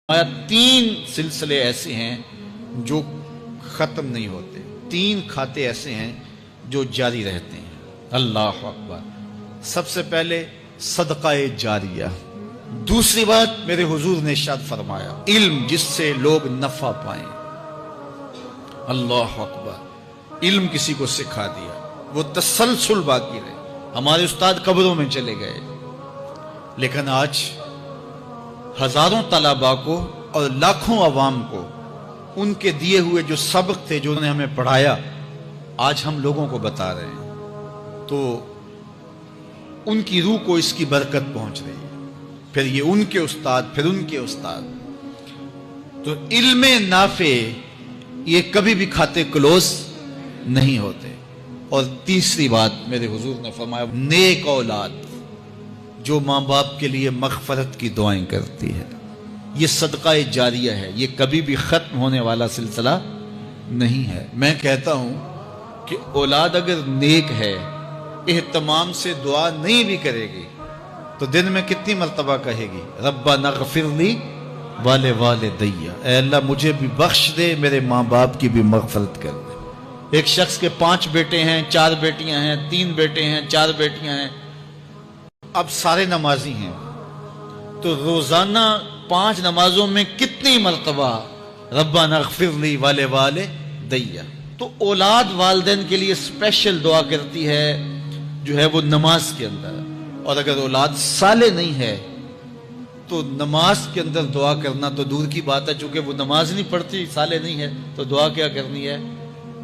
تین سلسلے ایسے ہیں جو ختم نہیں ہوتے، تین کھاتے ایسے ہیں جو جاری رہتے ہیں۔ اللہ اکبر۔ سب سے پہلے صدقہ جاریہ، دوسری بات میرے حضور نے ارشاد فرمایا علم جس سے لوگ نفع پائیں۔ اللہ اکبر۔ علم کسی کو سکھا دیا، وہ تسلسل باقی رہے۔ ہمارے استاد قبروں میں چلے گئے، لیکن آج ہزاروں طلباء کو اور لاکھوں عوام کو ان کے دیے ہوئے جو سبق تھے جو انہوں نے ہمیں پڑھایا، آج ہم لوگوں کو بتا رہے ہیں، تو ان کی روح کو اس کی برکت پہنچ رہی ہے۔ پھر یہ ان کے استاد، پھر ان کے استاد۔ تو علم نافع یہ کبھی بھی کھاتے کلوز نہیں ہوتے۔ اور تیسری بات میرے حضور نے فرمایا نیک اولاد جو ماں باپ کے لیے مغفرت کی دعائیں کرتی ہے، یہ صدقہ جاریہ ہے، یہ کبھی بھی ختم ہونے والا سلسلہ نہیں ہے۔ میں کہتا ہوں کہ اولاد اگر نیک ہے، اہتمام سے دعا نہیں بھی کرے گی تو دن میں کتنی مرتبہ کہے گی ربنا اغفر لی والوالدی، اے اللہ مجھے بھی بخش دے، میرے ماں باپ کی بھی مغفرت کر دے۔ ایک شخص کے 5 بیٹے ہیں، 4 بیٹیاں ہیں، 3 بیٹے ہیں، 4 بیٹیاں ہیں، اب سارے نمازی ہیں، تو روزانہ 5 نمازوں میں کتنی مرتبہ ربنا اغفر لی والوالدی۔ تو اولاد والدین کے لیے اسپیشل دعا کرتی ہے جو ہے وہ نماز کے اندر، اور اگر اولاد صالح نہیں ہے تو نماز کے اندر دعا کرنا تو دور کی بات ہے، چونکہ وہ نماز نہیں پڑھتی، صالح نہیں ہے، تو دعا کیا کرنی ہے؟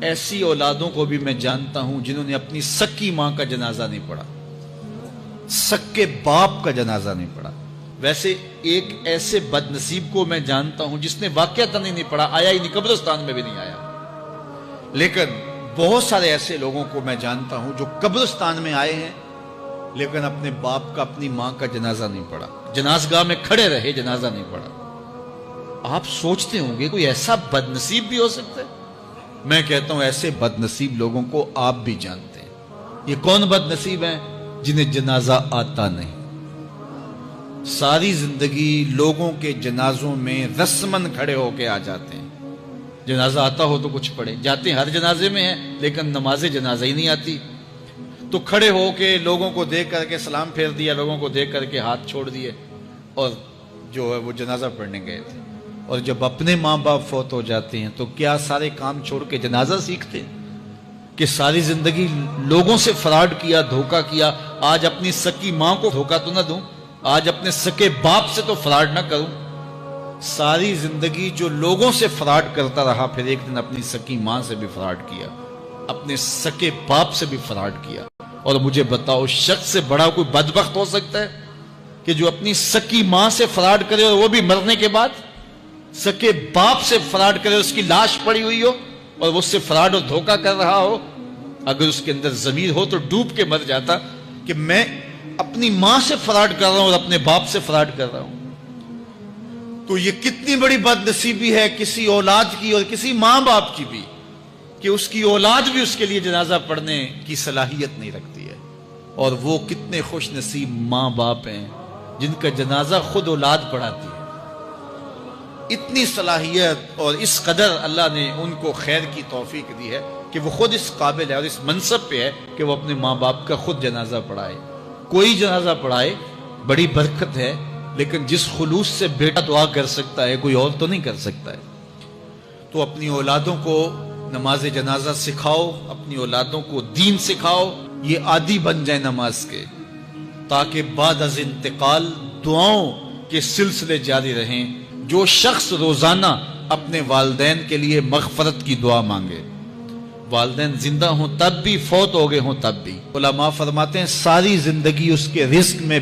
ایسی اولادوں کو بھی میں جانتا ہوں جنہوں نے اپنی سکی ماں کا جنازہ نہیں پڑھا، سکے باپ کا جنازہ نہیں پڑھا۔ ویسے ایک ایسے بد نصیب کو میں جانتا ہوں جس نے واقعتاً نہیں پڑھا، آیا ہی نہیں، قبرستان میں بھی نہیں آیا۔ لیکن بہت سارے ایسے لوگوں کو میں جانتا ہوں جو قبرستان میں آئے ہیں لیکن اپنے باپ کا، اپنی ماں کا جنازہ نہیں پڑھا، جنازگاہ میں کھڑے رہے، جنازہ نہیں پڑھا۔ آپ سوچتے ہوں گے کوئی ایسا بد نصیب بھی ہو سکتا ہے؟ میں کہتا ہوں ایسے بد نصیب لوگوں کو آپ بھی جانتے ہیں۔ یہ کون بد نصیب ہیں؟ جنہیں جنازہ آتا نہیں، ساری زندگی لوگوں کے جنازوں میں رسمن کھڑے ہو کے آ جاتے ہیں۔ جنازہ آتا ہو تو کچھ پڑھے، جاتے ہیں ہر جنازے میں ہیں لیکن نماز جنازہ ہی نہیں آتی، تو کھڑے ہو کے لوگوں کو دیکھ کر کے سلام پھیر دیا، لوگوں کو دیکھ کر کے ہاتھ چھوڑ دیے، اور جو ہے وہ جنازہ پڑھنے گئے تھے۔ اور جب اپنے ماں باپ فوت ہو جاتے ہیں تو کیا سارے کام چھوڑ کے جنازہ سیکھتے ہیں کہ ساری زندگی لوگوں سے فراڈ کیا، دھوکہ کیا، آج اپنی سکی ماں کو دھوکہ تو نہ دوں، آج اپنے سکے باپ سے تو فراڈ نہ کروں۔ ساری زندگی جو لوگوں سے فراڈ کرتا رہا، پھر ایک دن اپنی سکی ماں سے بھی فراڈ کیا، اپنے سکے باپ سے بھی فراڈ کیا۔ اور مجھے بتاؤ شخص سے بڑا کوئی بدبخت ہو سکتا ہے کہ جو اپنی سکی ماں سے فراڈ کرے اور وہ بھی مرنے کے بعد؟ سکے باپ سے فراڈ کرے، اس کی لاش پڑی ہوئی ہو اور وہ اس سے فراڈ اور دھوکہ کر رہا ہو، اگر اس کے اندر ضمیر ہو تو ڈوب کے مر جاتا کہ میں اپنی ماں سے فراڈ کر رہا ہوں اور اپنے باپ سے فراڈ کر رہا ہوں۔ تو یہ کتنی بڑی بد نصیبی ہے کسی اولاد کی اور کسی ماں باپ کی بھی کہ اس کی اولاد بھی اس کے لیے جنازہ پڑھنے کی صلاحیت نہیں رکھتی ہے۔ اور وہ کتنے خوش نصیب ماں باپ ہیں جن کا جنازہ خود اولاد پڑھاتی ہے۔ اتنی صلاحیت اور اس قدر اللہ نے ان کو خیر کی توفیق دی ہے کہ وہ خود اس قابل ہے اور اس منصب پہ ہے کہ وہ اپنے ماں باپ کا خود جنازہ پڑھائے۔ کوئی جنازہ پڑھائے بڑی برکت ہے، لیکن جس خلوص سے بیٹا دعا کر سکتا ہے کوئی اور تو نہیں کر سکتا ہے۔ تو اپنی اولادوں کو نماز جنازہ سکھاؤ، اپنی اولادوں کو دین سکھاؤ، یہ عادی بن جائے نماز کے، تاکہ بعد از انتقال دعاؤں کے سلسلے جاری رہیں۔ جو شخص روزانہ اپنے والدین کے لیے مغفرت کی دعا مانگے، والدین زندہ ہوں تب بھی، فوت ہو گئے ہوں تب بھی، علماء فرماتے ہیں ساری زندگی اس کے رزق میں